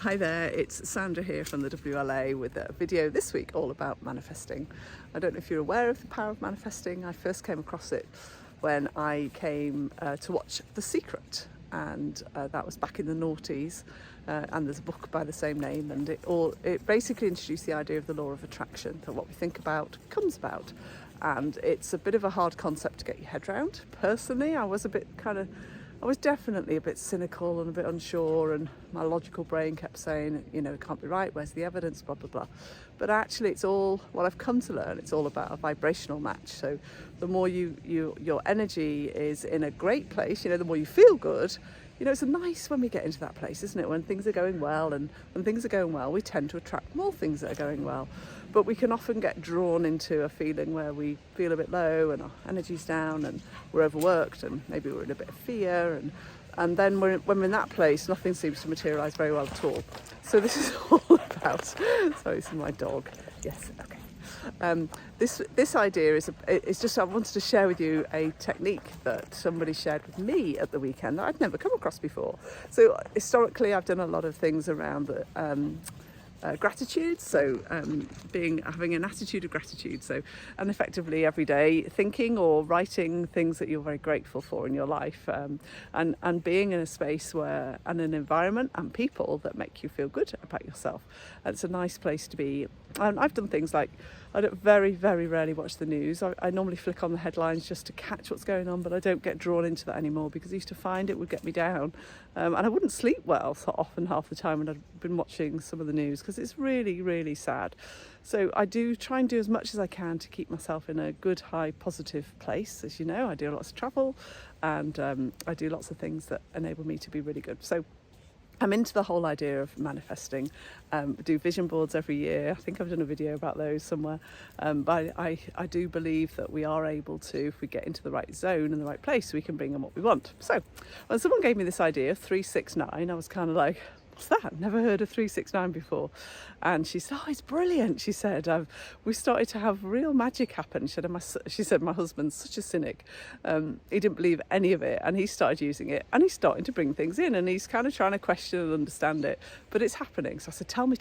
Hi there, it's Sandra here from the WLA with a video this week all about manifesting. I don't know if you're aware of the power of manifesting. I first came across it when I came to watch The Secret, and that was back in the noughties, and there's a book by the same name, and it basically introduced the idea of the law of attraction, that what we think about comes about. And it's a bit of a hard concept to get your head around. Personally, I was definitely a bit cynical and a bit unsure, and my logical brain kept saying, it can't be right, where's the evidence, blah, blah, blah. But actually it's all, what I've come to learn, it's all about a vibrational match. So the more your energy is in a great place, the more you feel good, it's nice when we get into that place, isn't it? When things are going well, and when things are going well, we tend to attract more things that are going well. But we can often get drawn into a feeling where we feel a bit low and our energy's down and we're overworked and maybe we're in a bit of fear. And then when we're in that place, nothing seems to materialise very well at all. So this is all about, sorry, this is my dog. Yes, okay. This idea is just, I wanted to share with you a technique that somebody shared with me at the weekend that I'd never come across before. So historically, I've done a lot of things around the gratitude, so having an attitude of gratitude, and effectively every day thinking or writing things that you're very grateful for in your life, and being in a space and an environment and people that make you feel good about yourself. And it's a nice place to be. And I've done things like, I don't very, very rarely watch the news. I normally flick on the headlines just to catch what's going on, but I don't get drawn into that anymore because I used to find it would get me down, and I wouldn't sleep well so often half the time when I'd been watching some of the news, because it's really, really sad. So I do try and do as much as I can to keep myself in a good, high, positive place. As you know, I do lots of travel, and I do lots of things that enable me to be really good. So I'm into the whole idea of manifesting. I do vision boards every year. I think I've done a video about those somewhere. But I do believe that we are able to, if we get into the right zone and the right place, we can bring in what we want. So when someone gave me this idea of 369, I was kind of like, what's that? Never heard of 369 before. And she said, oh, it's brilliant. She said, we started to have real magic happen. She said, my husband's such a cynic. He didn't believe any of it, and he started using it, and he's starting to bring things in, and he's kind of trying to question and understand it, but it's happening. So I said, tell me.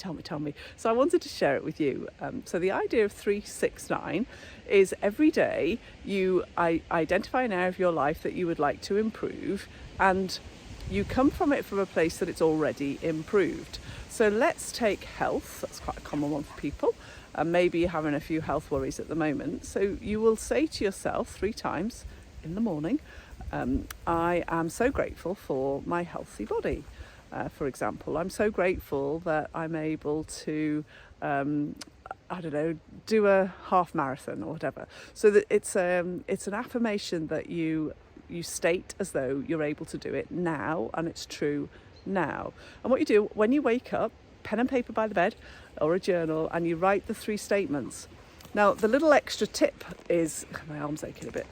So I wanted to share it with you. So the idea of 369 is every day you identify an area of your life that you would like to improve, and you come from a place that it's already improved. So let's take health. That's quite a common one for people. And maybe you're having a few health worries at the moment. So you will say to yourself 3 times in the morning, I am so grateful for my healthy body. For example, I'm so grateful that I'm able to, do a half marathon or whatever. So that it's an affirmation that you state as though you're able to do it now, and it's true now. And what you do when you wake up, pen and paper by the bed or a journal, and you write the 3 statements. Now, the little extra tip is, my arm's aching a bit.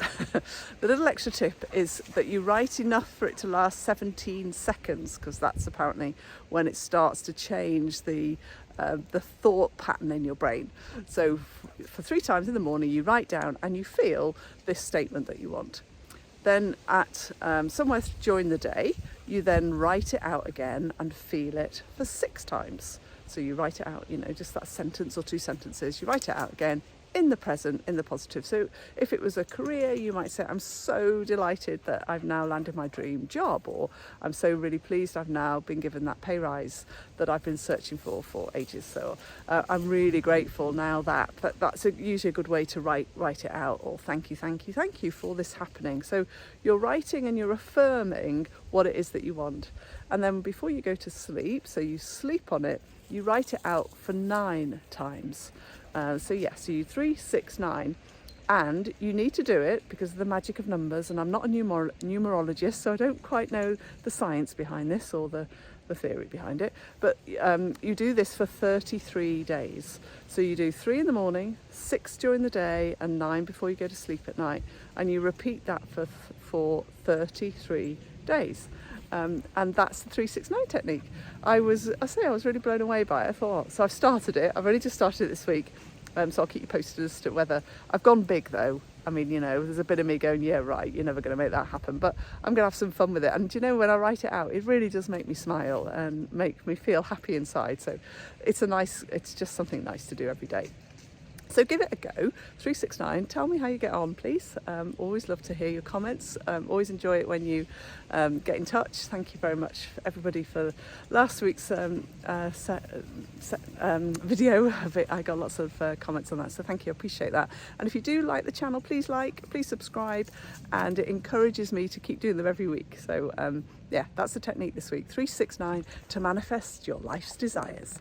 The little extra tip is that you write enough for it to last 17 seconds, because that's apparently when it starts to change the thought pattern in your brain. So for 3 times in the morning, you write down and you feel this statement that you want. Then at somewhere during the day, you then write it out again and feel it for 6 times. So you write it out, just that sentence or 2 sentences, you write it out again in the present, in the positive. So if it was a career, you might say, I'm so delighted that I've now landed my dream job, or I'm so really pleased I've now been given that pay rise that I've been searching for ages. So I'm really grateful now that's usually a good way to write it out, or thank you for this happening. So you're writing and you're affirming what it is that you want. And then before you go to sleep, so you sleep on it, you write it out for 9 times. So you 3, 6, 9, and you need to do it because of the magic of numbers. And I'm not a numerologist, so I don't quite know the science behind this or the theory behind it. But you do this for 33 days. So you do 3 in the morning, 6 during the day, and 9 before you go to sleep at night. And you repeat that for 33 days. And that's the 369 technique. I was really blown away by it. I thought, so I've started it. I've only just started it this week. So I'll keep you posted as to whether I've gone big though. I mean, you know, there's a bit of me going, yeah, right, you're never going to make that happen, but I'm going to have some fun with it. And you know, when I write it out, it really does make me smile and make me feel happy inside. So it's just something nice to do every day. So give it a go, 369. Tell me how you get on, please. Always love to hear your comments. Always enjoy it when you get in touch. Thank you very much, everybody, for last week's video. I got lots of comments on that, so thank you. I appreciate that. And if you do like the channel, please please subscribe, and it encourages me to keep doing them every week. So yeah, that's the technique this week. 369 to manifest your life's desires.